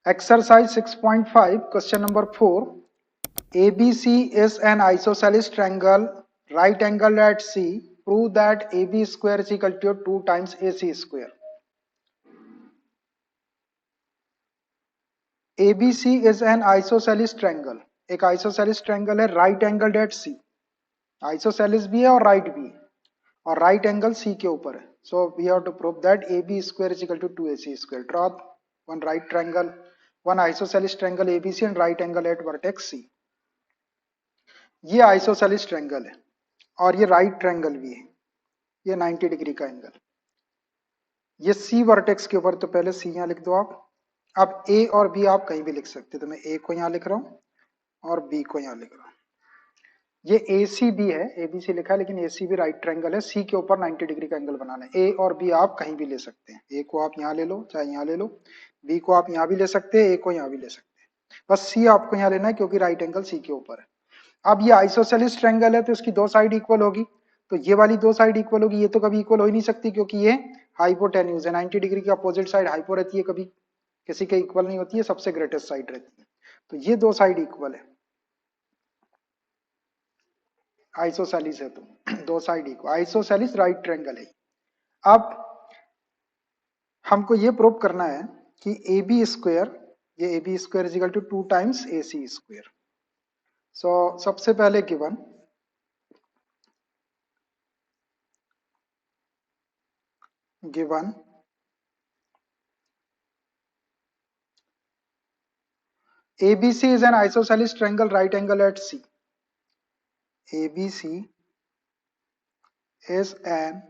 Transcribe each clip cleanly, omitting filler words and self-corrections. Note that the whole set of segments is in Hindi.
Exercise 6.5, question number 4. ABC is an isosceles triangle, right angle at C. Prove that AB square is equal to 2 times AC square. ABC is an isosceles triangle. एक isosceles triangle है right angled at C. Isosceles भी है और right भी है और right angle C के ऊपर है. So we have to prove that AB square is equal to 2AC square. Draw one right triangle, one isosceles triangle ABC and right angle at vertex C. ये आइसोसेलिस ट्रायंगल है और ये राइट ट्रायंगल भी है, ये 90 डिग्री का एंगल, ये सी वर्टेक्स के ऊपर. तो पहले सी यहां लिख दो आप. अब ए और बी आप कहीं भी लिख सकते हो, तो मैं ए को यहां लिख रहा हूं और बी को यहां लिख रहा हूं. ये ए सी बी है, ए बी सी लिखा है लेकिन ए सी भी राइट ट्रायंगल है. सी के ऊपर 90 डिग्री का एंगल बनाना है. ए और बी आप कहीं भी ले सकते हैं, ए को आप यहाँ ले लो चाहे यहाँ ले लो, बी को आप यहाँ भी ले सकते हैं, ए को यहाँ भी ले सकते हैं. बस सी आपको यहाँ लेना है क्योंकि राइट एंगल सी के ऊपर है. अब ये आइसोसेलिस ट्रायंगल है तो इसकी दो साइड इक्वल होगी, तो ये वाली दो साइड इक्वल होगी. ये तो कभी इक्वल हो ही नहीं सकती क्योंकि ये हाइपोटेन्यूज है. 90 डिग्री की अपोजिट साइड हाइपो रहती है, कभी किसी के इक्वल नहीं होती है, सबसे ग्रेटेस्ट साइड रहती है. तो ये दो साइड इक्वल है, आइसोसेलिस है तो दो side equal, isosceles right triangle है. अब हमको ये प्रूव करना है कि ए बी स्क्वायर, ये A B square is equal to 2 times A C square. So सबसे पहले given ABC is an isosceles triangle right angle at C. ABC is an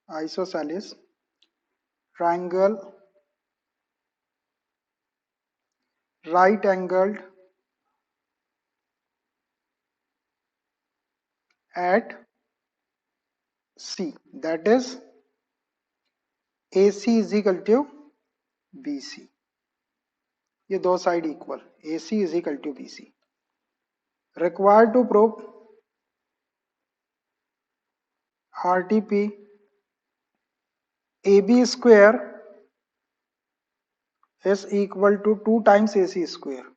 isosceles triangle right angled at C, that is AC is equal to BC. ये दो side equal, AC is equal to BC. Required to prove RTP AB square is equal to 2 times AC square.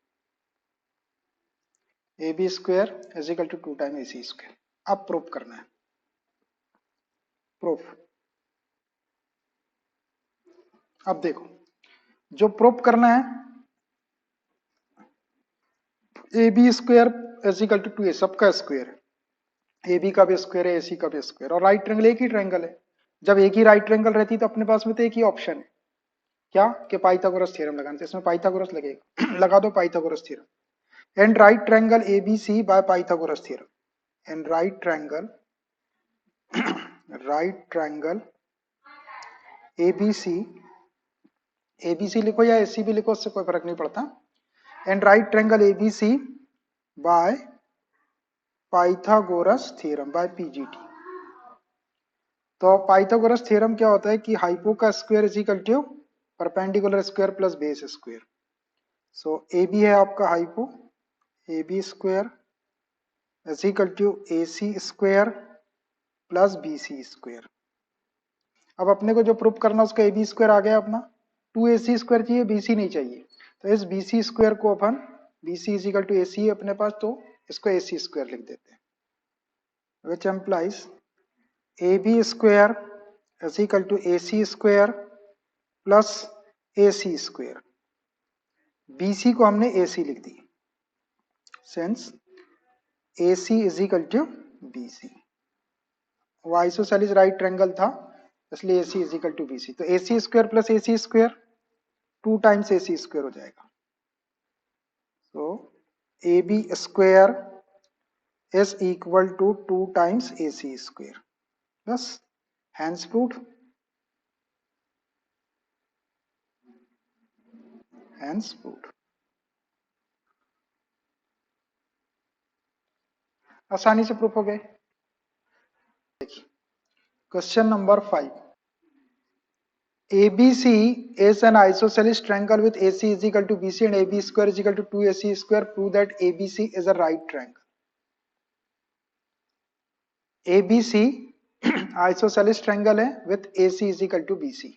AB square is equal to 2 times AC square. अब प्रूफ करना है. प्रूफ अब देखो, जो प्रूफ करना है A B square is equal to 2a, सबका स्क्वायर है, ए बी का भी स्क्वायर है, ए सी का भी स्क्वायर, और राइट ट्रायंगल एक ही ट्रायंगल है. जब एक ही राइट ट्रायंगल रहती तो अपने पास में तो एक ही ऑप्शन है, क्या कि पाइथागोरस थ्योरम लगाना. तो इसमें पाइथागोरस लगेगा लगा दो Pythagoras theorem. And right triangle ABC by Pythagoras theorem. And right triangle ABC, ABC लिखो या एसी भी लिखो, उससे कोई फर्क नहीं पड़ता. And right triangle ABC by Pythagoras theorem by PGT. तो पाइथागोरस थ्योरम क्या होता है कि हाइपो का square is equal to perpendicular square plus base square. So A B है आपका hypo, A B square is equal to A C square plus B C square. अब अपने को जो प्रूफ करना उसका ए बी स्क्वायर आ गया अपना, 2ac स्क्वायर चाहिए, BC नहीं चाहिए. तो इस BC स्क्वायर को अपन, BC is equal to AC है अपने पास, तो इसको AC स्क्वायर लिख देते हैं, which implies AB square is equal to AC square plus AC square. BC को हमने AC लिख दी, since AC is equal to BC. वो आइसोसेलिस राइट ट्रायंगल था इसलिए AC is equal to BC. तो AC square plus AC square 2 times AC square हो जाएगा. तो AB square is equal to 2 times AC square. बस, हैंस प्रूव्ड. Hence proved. आसानी से प्रूफ हो गए. देखिए question number 5. ABC is an isosceles triangle with AC is equal to BC and AB square is equal to 2AC square. Prove that ABC is a right triangle. ABC isosceles triangle है with AC is equal to BC.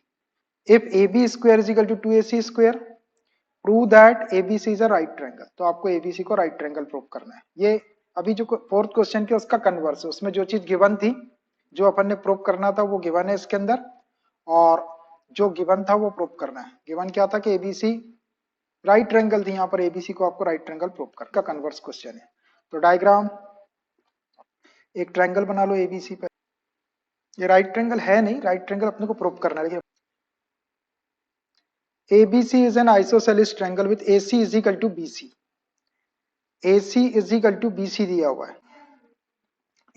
If AB square is equal to 2AC square, prove that ABC is a right triangle. तो आपको ABC को right triangle प्रूव करना है. ये अभी जो फोर्थ क्वेश्चन किया उसका कन्वर्स है, उसमें जो चीज गिवन थी, जो अपन ने प्रूव करना था वो गिवन है इसके अंदर, और जो गिवन था वो प्रूव करना है. गिवन क्या था कि ABC राइट ट्रायंगल थी, यहाँ पर ABC को आपको राइट ट्रायंगल प्रूव करना का कन्वर्स क्वेश्चन है. तो डायग्राम, एक ट्रायंगल बना लो ABC पे. ये राइट ट्रायंगल है नहीं, राइट ट्रायंगल अपने को प्रूव करना है. ABC is an isosceles triangle with AC is equal to BC. AC is equal to BC दिया हुआ है.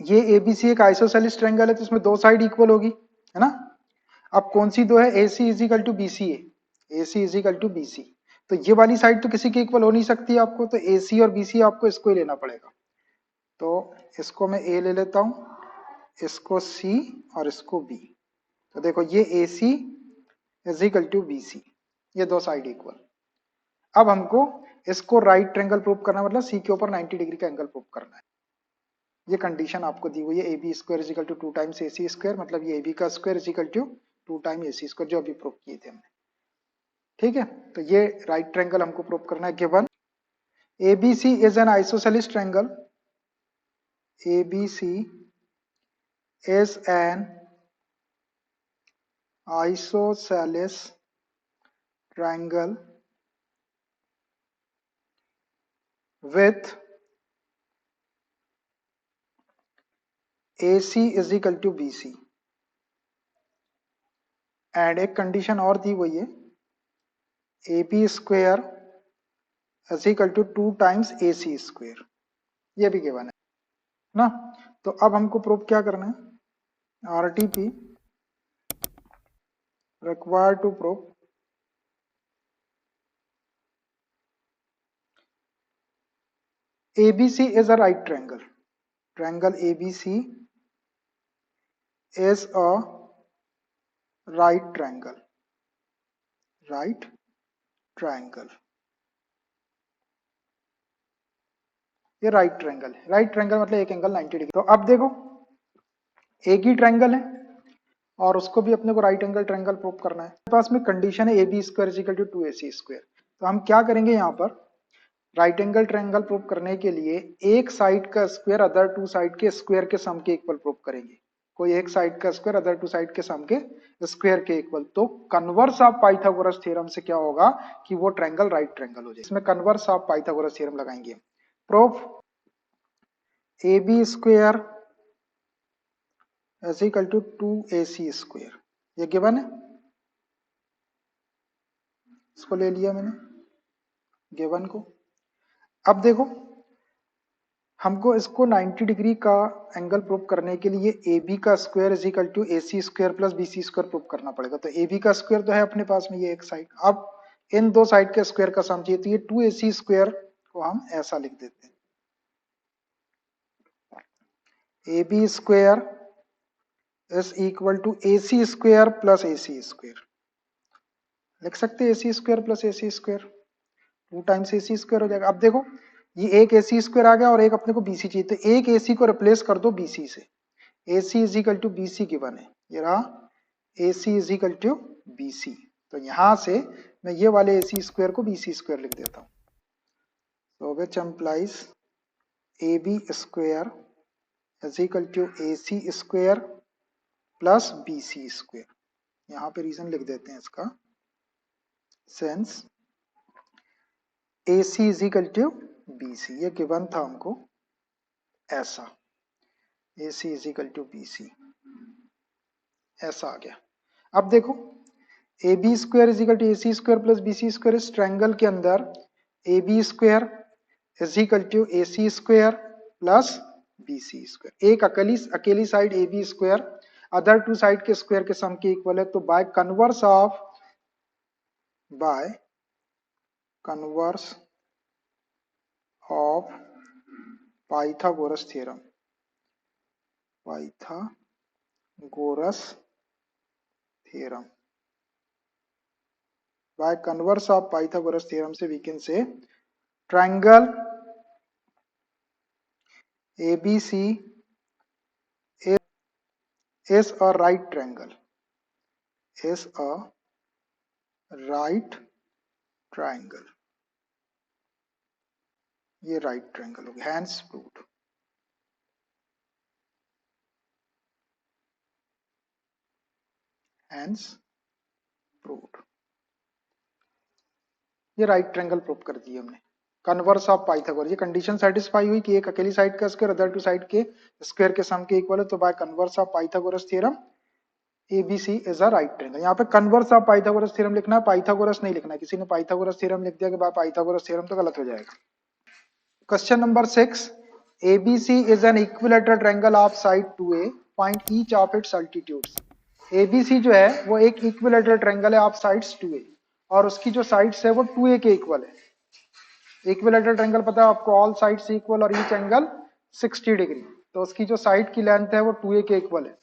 ये ABC एक आइसोसेलिस ट्रायंगल है, तो इसमें दो साइड इक्वल होगी, है ना. अब कौन सी दो है? AC is equal to BC है. AC is equal to BC. तो ये वाली साइड तो किसी की इक्वल हो नहीं सकती आपको, तो AC और BC आपको इसको ही लेना पड़ेगा. तो इसको मैं A ले लेता हूं, इसको C और इसको B. तो देखो ये AC is equal to BC, ये दो साइड इक्वल. अब हमको इसको राइट ट्रायंगल प्रूव करना, मतलब C के ऊपर 90 डिग्री का एंगल प्रूव करना है. ये कंडीशन आपको दी हुई है. AB square is equal to 2 times AC square, मतलब ये AB का square is equal to 2 time AC square, जो अभी प्रूव किए थे हमने. ठीक है, तो ये राइट ट्रायंगल हमको प्रूव करना है. Given ABC is an isosceles triangle. ABC is an isosceles triangle with AC is equal to BC. And एक कंडीशन और दी हुई है, AB square is equal to 2 times AC square. ये भी गिवन है ना. तो अब हमको प्रूव क्या करना है? RTP required to prove ABC is a right triangle. Triangle ABC is a right triangle. Right triangle. ये राइट ट्रायंगल है. राइट ट्रायंगल मतलब एक एंगल 90 डिग्री. तो अब देखो एक ही ट्रायंगल है और उसको भी अपने को राइट एंगल ट्रायंगल प्रूव करना है. पास में कंडीशन है AB square is equal to 2AC square. तो हम क्या करेंगे, यहाँ पर राइट एंगल ट्रायंगल प्रूव करने के लिए एक साइड का स्क्वायर अदर टू साइड के स्क्वायर के सम के इक्वल प्रूव करेंगे. कोई एक साइड का स्क्वायर अदर टू साइड के सम के स्क्वायर के इक्वल. तो कन्वर्स ऑफ पाइथागोरस थ्योरम से क्या होगा कि वो ट्रायंगल राइट ट्रायंगल हो जाए. इसमें कन्वर्स ऑफ पाइथागोरस थ्योरम लगाएंगे. Proof AB square is equal to 2AC square. ये गिवन है, इसको ले लिया मैंने गिवन को. अब देखो हमको इसको 90 डिग्री का एंगल प्रूव करने के लिए AB का square is equal to AC square plus BC square prove करना पड़ेगा. तो AB का स्क्वायर तो है अपने पास में, ये एक साइड. अब इन दो साइड के स्क्वायर का सम चाहिए, तो ये 2AC स्क्वायर को हम ऐसा लिख देते हैं. AB square is equal to AC square plus AC square. लिख सकते हैं AC square plus AC square, 2 times AC square हो जाएगा. अब देखो ये एक AC स्क्वायर आ गया और एक अपने को BC चाहिए, तो एक AC को रिप्लेस कर दो BC से. AC is equal to BC given है, ये रहा AC is equal to BC. तो यहां से मैं ये वाले AC स्क्वायर को BC स्क्वायर लिख देता हूं. तो which implies AB square is equal to AC square plus BC square. यहाँ पे रीजन लिख देते हैं इसका, since AC is equal to BC. ये गिवन था हमको ऐसा, AC is equal to BC ऐसा आ गया. अब देखो AB square is equal to AC square plus BC square. इस ट्रायंगल के अंदर AB square is equal to AC square plus BC square. एक अकेली side AB square other two side के स्क्वायर के सम के इक्वल है. तो by converse of Pythagoras theorem, by converse of Pythagoras theorem से we can say triangle ABC is a right triangle, is a right triangle, ये राइट ट्रायंगल हो गया, हैंस प्रूव्ड। हैंस प्रूव्ड, ये राइट ट्रायंगल प्रूव कर दिया हमने। कन्वर्स ऑफ पाइथागोरस, ये कंडीशन सेटिस्फाई हुई कि एक अकेली साइड का स्क्वायर अदर टू साइड के स्क्वायर के सम के इक्वल है, तो by converse of Pythagoras theorem ABC is a right triangle. यहाँ पे कन्वर्स ऑफ पाइथागोरस थ्योरम लिखना है, पाइथागोरस नहीं लिखना है। किसी ने पाइथागोरस थ्योरम लिख दिया कि बाय पाइथागोरस थ्योरम तो गलत हो जाएगा। Question number 6, ABC is an equilateral triangle of side 2A, find each of its altitudes। ABC जो है वो एक इक्विलेटरल ट्रायंगल है ऑफ साइड्स 2A, और उसकी जो साइड्स है वो 2A के इक्वल है। इक्विलेटरल ट्रायंगल पता है आपको, ऑल साइड्स इक्वल और ईच एंगल 60 डिग्री, तो उसकी जो साइड की लेंथ है वो 2A के इक्वल है।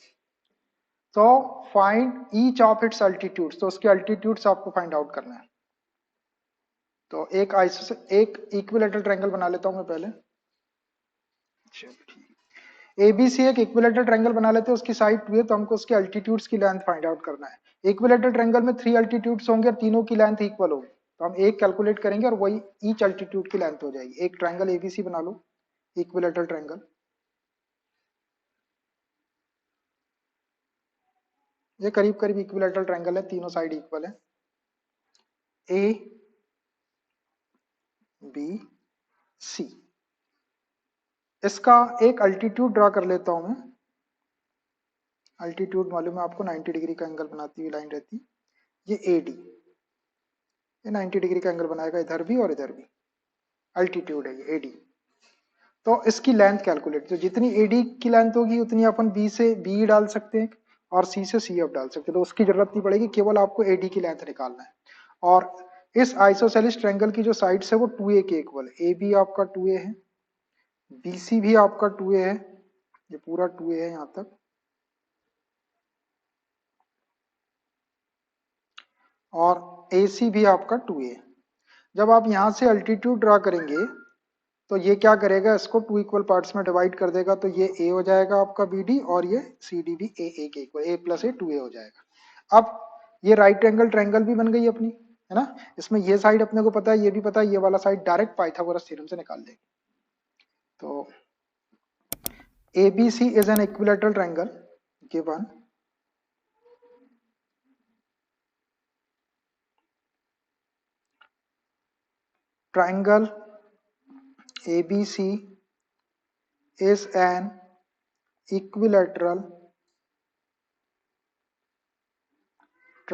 तो find each of its altitudes, तो उसके अल्टीट्यूड्स आपको फाइंड आउट करना है। तो एक इक्विलेटरल ट्रायंगल बना लेता हूं मैं पहले। ABC एक इक्विलेटरल ट्रायंगल बना लेते हैं, उसकी साइड 2 है, तो हमको उसके अल्टीट्यूड्स की लेंथ फाइंड आउट करना है। इक्विलेटरल ट्रायंगल में 3 अल्टीट्यूड्स होंगे और तीनों की लेंथ इक्वल होगी, तो हम एक कैलकुलेट करेंगे और वही ईच अल्टीट्यूड की लेंथ हो जाएगी। एक ट्रायंगल ABC बना लो, इक्विलेटरल ट्रायंगल। ये करीब करीब इक्विलेटरल ट्रायंगल है, तीनों साइड इक्वल है। ABC, इसका एक अल्टीट्यूड ड्रा कर लेता हूं मैं। अल्टीट्यूड मालूम है आपको, 90 डिग्री का एंगल बनाती हुई लाइन रहती, ये AD, ये 90 डिग्री का एंगल बनाएगा इधर भी और इधर भी, अल्टीट्यूड है ये AD। तो इसकी लेंथ कैलकुलेट, तो जितनी AD की लेंथ होगी उतनी अपन B से BE डाल सकते हैं और C से CF डाल सकते हैं, तो उसकी जरूरत नहीं पड़ेगी, केवल आपको AD की लेंथ निकालना है। और इस आइसोसेलिस ट्रायंगल की जो साइड्स है वो 2A के इक्वल है। AB आपका 2A है, BC भी आपका 2A है, ये पूरा 2A है यहाँ तक, और AC भी आपका 2A है। जब आप यहाँ से अल्टीट्यूड ड्रा करेंगे तो ये क्या करेगा, इसको 2 इक्वल पार्ट्स में डिवाइड कर देगा, तो ये A हो जाएगा आपका BD, और ये CD भी A के equal, A plus A 2A हो जाएगा। अब ये राइट एंगल ट्रायंगल भी बन गई अपनी, है ना। इसमें ये साइड अपने को पता है, ये भी पता है, ये वाला साइड डायरेक्ट पाइथागोरस थ्योरम से निकाल देंगे। तो ABC is an equilateral triangle given triangle ABC is an equilateral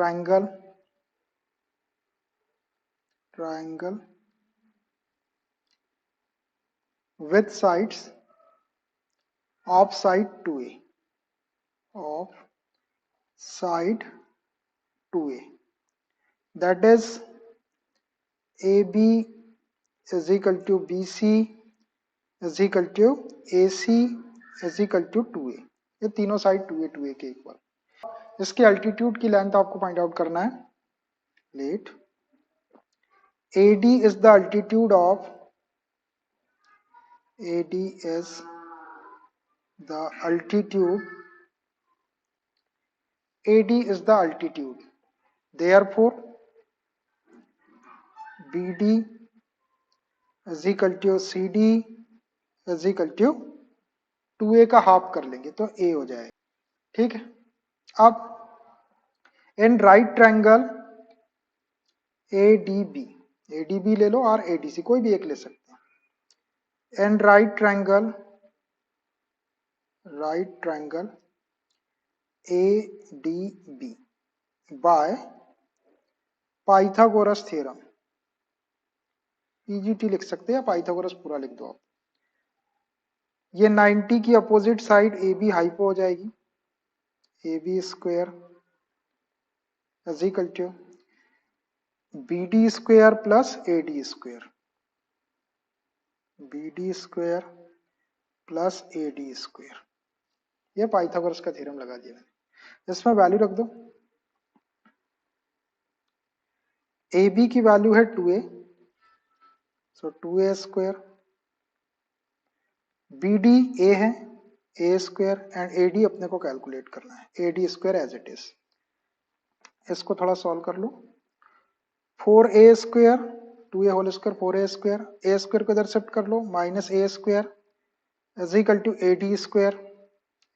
triangle with sides of side 2A, of side 2A, that is AB is equal to BC is equal to AC is equal to 2A, ये तीनों साइड 2A के इक्वल। इसके अल्टीट्यूड की लेंथ आपको फाइंड आउट करना है। Let AD is the altitude of, AD is the altitude, AD is the altitude, therefore BD is equal to CD is equal to 2A का हाफ कर लेंगे तो A हो जाएगा, ठीक है। अब in right triangle ADB, ADB ले लो और ADC कोई भी एक ले सकते हैं। In right triangle ADB bye Pythagoras theorem, PGT लिख सकते हैं या पाइथागोरस पूरा लिख दो आप। ये 90 की अपोजिट साइड AB हाइपो हो जाएगी, AB square is equal to BD square plus AD square, BD square plus AD square. ये पाइथागोरस का थ्योरम लगा दिया मैंने। इसमें वैल्यू रख दो, AB की वैल्यू है 2A, so 2A square, BD A है A square and A D अपने को कैलकुलेट करना है, A D square as it is. इसको थोड़ा सॉल्व कर लो। 4a square 2a whole square 4a square, A square को इधर शिफ्ट कर लो, minus A square is equal to A D square.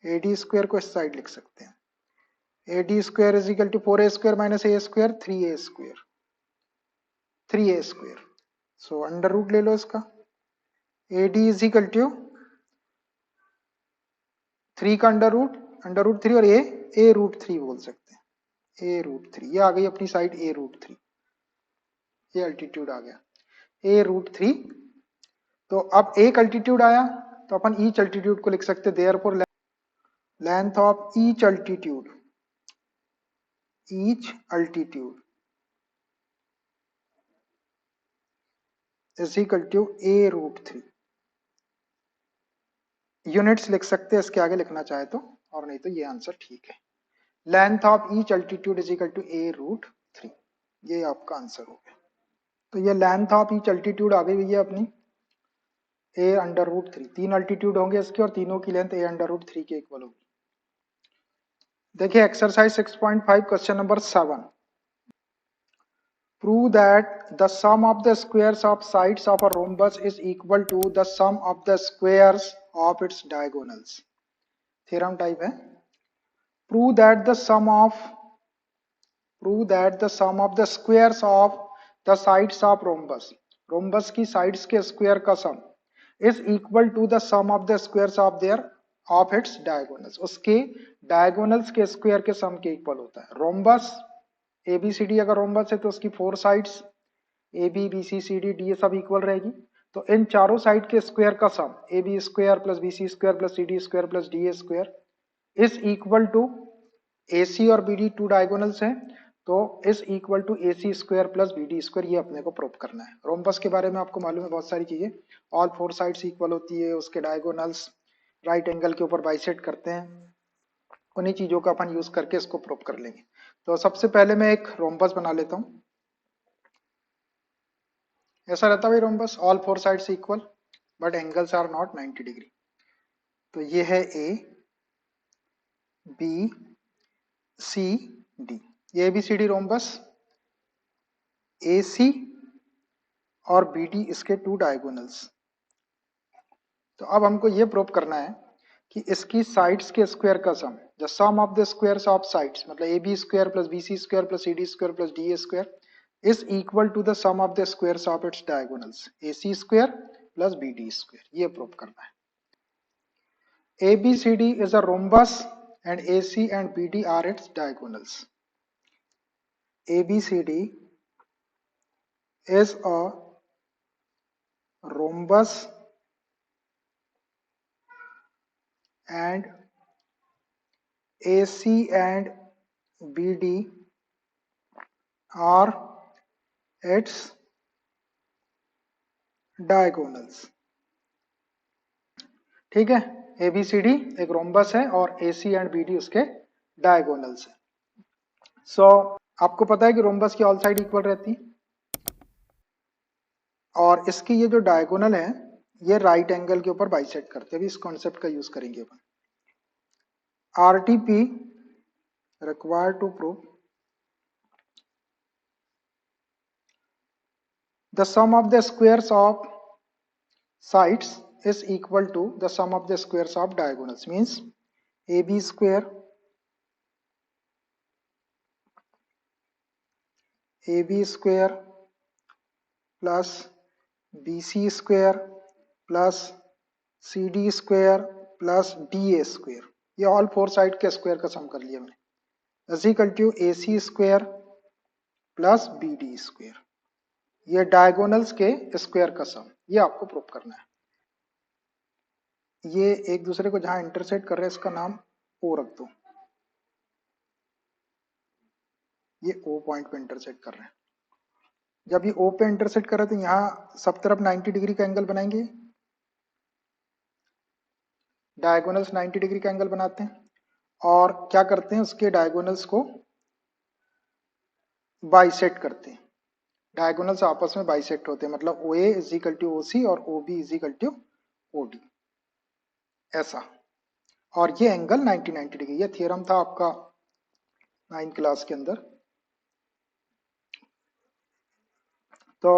A D square को इस साइड लिख सकते हैं, A D square is equal to 4a square minus A square 3a square, 3a square. So under root ले लो इसका, A D is equal to 3 का अंडर रूट 3 और ए रूट 3 बोल सकते हैं, ए रूट 3। ये आ गई अपनी साइड ए रूट 3, ये अल्टीट्यूड आ गया ए रूट 3। तो अब एक अल्टीट्यूड आया तो अपन ईच अल्टीट्यूड को लिख सकते हैं, therefore length of each altitude is equal to a root 3। Units लिख सकते हैं इसके आगे लिखना चाहे तो, और नहीं तो ये आंसर ठीक है। Length of each altitude is equal to a root 3, ये आपका आंसर हो गया। तो ये लेंथ ऑफ ईच अल्टीट्यूड आ गई है अपनी ए अंडर रूट 3। 3 अल्टीट्यूड होंगे इसके और तीनों की लेंथ ए अंडर रूट 3 के इक्वल होगी। देखिए exercise 6.5 question number 7। Prove that the sum of the squares of sides of a rhombus is equal to the sum of the squares of its diagonals. Theorem type है। Prove that the sum of the squares of the sides of rhombus की sides के square का sum is equal to the sum of the squares of its diagonals. उसके diagonals के square के sum के equal होता है। rhombus ABCD अगर रोम्बस है तो उसकी 4 sides AB BC CD D ये सब इक्वल रहेगी। तो इन चारों साइड के स्क्वायर का sum AB square plus BC square plus CD square plus DA square is equal to AC और BD 2 डायगोनल्स हैं, तो is equal to AC square plus BD square. ये अपने को प्रूव करना है। रोम्बस के बारे में आपको मालूम है बहुत सारी चीजें, ऑल 4 साइड्स इक्वल होती है, उसके डायगोनल्स राइट एंगल के ऊपर बाइसेक्ट करते हैं। उन्हीं चीजों का अपन यूज करके इसको प्रूव कर लेंगे। तो सबसे पहले मैं एक रोम्बस बना लेता हूं। ऐसा रहता है भाई rhombus, all 4 sides equal but angles are not 90 degree. तो ये है ए बी सी डी, ये ABCD रोम्बस, AC और BD इसके 2 डायगोनल्स। तो अब हमको ये प्रूव करना है कि इसकी साइड्स के स्क्वायर का sum, the sum of the squares of sides मतलब AB square plus BC square plus CD square plus DA square is equal to the sum of the squares of its diagonals, AC square plus BD square। ये प्रूव करना है। ABCD is a rhombus and AC and BD are its diagonals। ABCD is a rhombus and AC and BD are its diagonals। ठीक है, ABCD एक रोम्बस है और AC एंड BD उसके डायगोनल्स है। सो आपको पता है कि रोम्बस की ऑल साइड इक्वल रहती है और इसकी ये जो डायगोनल है ये राइट एंगल के ऊपर बाइसेक्ट करते हैं। अभी इस कॉन्सेप्ट का यूज करेंगे अपन। RTP required to prove the sum of the squares of sides is equal to the sum of the squares of diagonals, means AB square plus BC square plus CD square plus DA square, ये ऑल 4 साइड के स्क्वायर का सम कर लिया मैंने, is equal to AC square plus BD square, ये डायगोनल्स के स्क्वायर का सम। ये आपको प्रूव करना है। ये एक दूसरे को जहां इंटरसेक्ट कर रहे हैं इसका नाम O रख दो, ये O पॉइंट पे इंटरसेक्ट कर रहे हैं। जब ये O पे इंटरसेक्ट कर रहे हैं तो यहाँ सब तरफ 90 डिग्री का एंगल बनाएंगे, डायगोनल्स 90 डिग्री का एंगल बनाते हैं और क्या करते हैं उसके डायगोनल्स को बाइसेक्ट करते हैं। डायगोनल्स आपस में बाइसेक्ट होते हैं, मतलब OA is equal to OC और OB is equal to OD, ऐसा। और ये एंगल 90 डिग्री। ये थ्योरम था आपका 9th क्लास के अंदर। तो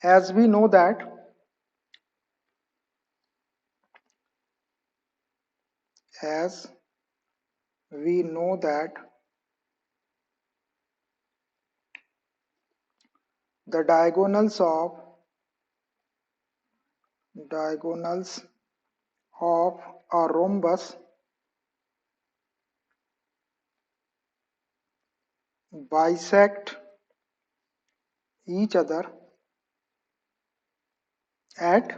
as we know that the diagonals of a rhombus bisect each other at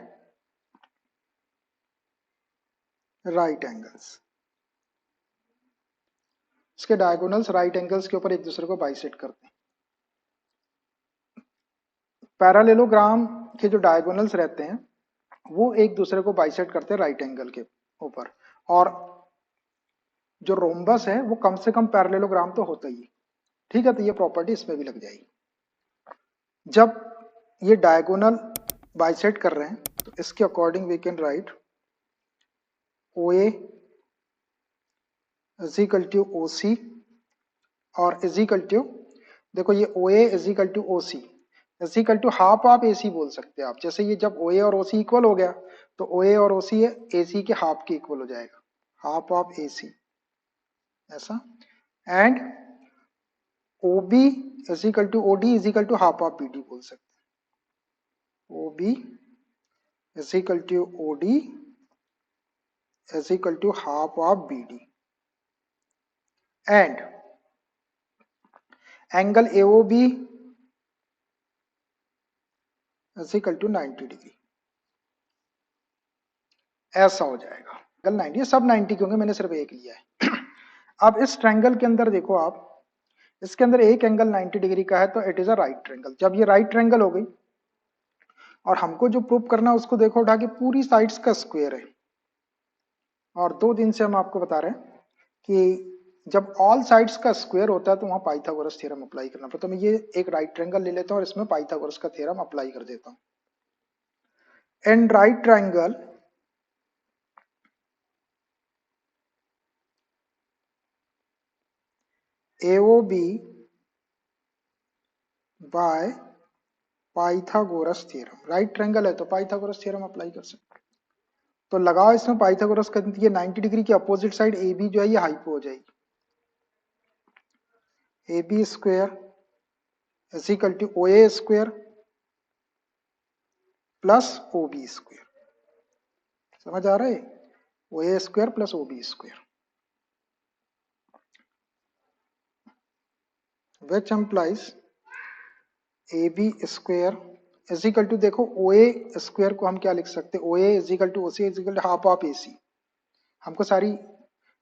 right angles। इसके डायगोनल्स राइट एंगल्स के ऊपर एक दूसरे को बाइसेक्ट करते हैं। पैरालेलोग्राम के जो डायगोनल्स रहते हैं वो एक दूसरे को बाइसेक्ट करते हैं राइट एंगल के ऊपर, और जो रोम्बस है वो कम से कम पैरेललोग्राम तो होता ही है। ठीक है, तो ये प्रॉपर्टी इसमें भी लग जाएगी। जब ये डायगोनल बाइसेक्ट कर रहे हैं तो इसके according we can write OA is equal to OC और इज इक्वल टू, देखो ये OA is equal to OC is equal to half of AC बोल सकते हैं आप। जैसे ये जब OA और OC इक्वल हो गया तो OA और OC AC के हाफ के इक्वल हो जाएगा, हाफ ऑफ AC ऐसा। And OB is equal to OD is equal to half of BD बोल सकते हैं। OB is equal to OD is equal to half of BD। And angle AOB is equal to 90 degree, ऐसा हो जाएगा। एंगल 90, ये सब 90 क्योंकि मैंने सिर्फ एक लिया है। अब इस ट्रायंगल के अंदर देखो आप, इसके अंदर एक एंगल 90 डिग्री का है तो it is a right triangle. जब ये राइट ट्रायंगल हो गई और हमको जो प्रूव करना है उसको देखो उठा के पूरी साइड्स का स्क्वायर है। और 2 दिन से हम आपको बता रहे हैं कि जब ऑल साइड्स का स्क्वायर होता है तो वहां पाइथागोरस थ्योरम अप्लाई करना पड़ता है। तो मैं ये एक राइट ट्रायंगल ले लेता हूं और इसमें पाइथागोरस का थ्योरम अप्लाई कर देता हूं। In right triangle AOB bye Pythagoras theorem, right triangle है तो पाइथागोरस थ्योरम अप्लाई कर सकते हैं। तो लगाओ इसमें पाइथागोरस का, ये 90 डिग्री की अपोजिट साइड AB जो है ये हाइपो हो जाएगी। AB square is equal to OA square plus OB square. समझ आ रहा है? OA square plus OB square, which implies AB square is equal to, देखो OA स्क्वायर को हम क्या लिख सकते हैं, OA is equal to OC is equal to half of AC। हमको सारी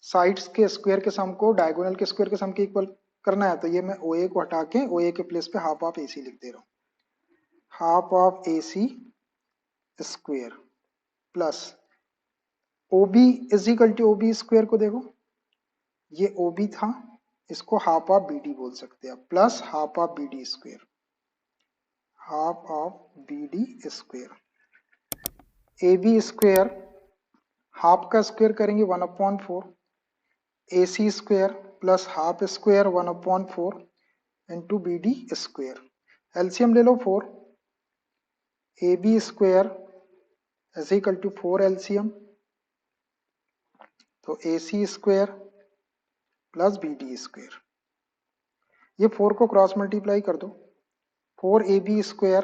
साइड्स के स्क्वायर के सम को डायगोनल के स्क्वायर के सम के इक्वल करना है, तो ये मैं OA को हटा के OA के प्लेस पे हाफ ऑफ AC लिख दे रहा हूँ। Half of AC square plus OB is equal to OB square को देखो, ये OB था, इसको हाफ ऑफ BD बोल सकते हैं, plus half of BD square, half of BD square. AB square half का स्क्वायर करेंगे 1/4, AC square plus half square 1/4 into BD square. LCM ले लो 4, AB square is equal to 4 LCM, तो AC square plus BD square. ये 4 को क्रॉस मल्टीप्लाई कर दो, 4AB square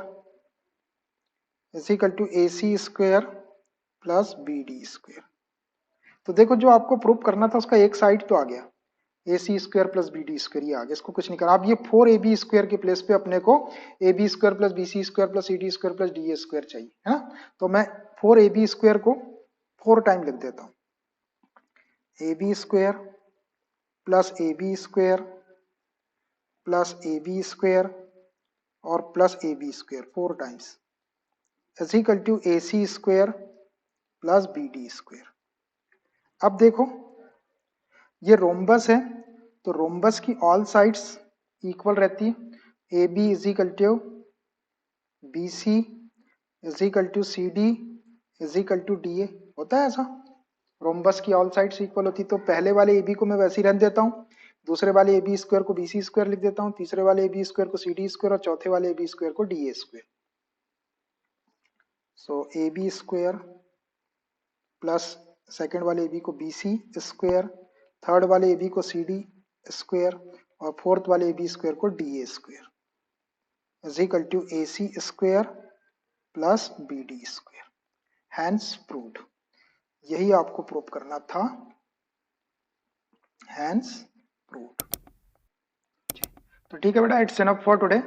is equal to AC square plus BD square. तो देखो जो आपको प्रूव करना था उसका एक साइड तो आ गया, AC square plus BD square ये आ गया, इसको कुछ नहीं करना। अब ये 4AB स्क्वायर के प्लेस पे अपने को AB square plus BC square plus CD square plus DA square चाहिए, है ना। तो मैं 4AB स्क्वायर को 4 टाइम लिख देता हूँ, AB square plus AB square plus AB square और plus AB square 4 times is equal to AC square plus BD square. अब देखो ये रोम्बस है तो रोम्बस की ऑल साइड्स इक्वल रहती है। AB is equal to BC is equal to CD is equal to DA, होता है ऐसा, रोम्बस की ऑल साइड्स इक्वल होती, तो पहले वाले ए बी को मैं वैसे ही रहने देता हूँ, दूसरे वाले ए बी स्क्वायर को बी सी स्क्वायर लिख देता हूँ, तीसरे वाले ए बी स्क्वायर को सी डी स्क्वायर और चौथे वाले ए बी स्क्वायर को D A square. So A B square plus second वाले ए बी को बी सी स्क्वायर, थर्ड वाले ए बी को सी डी स्क्वायर और फोर्थ वाले ए बी स्क्वायर को D A square is equal to A C square plus B D square. Hence proved. यही आपको प्रूव करना था, हैंस प्रूव्ड। तो ठीक है बेटा, इट्स इनफ फॉर टुडे।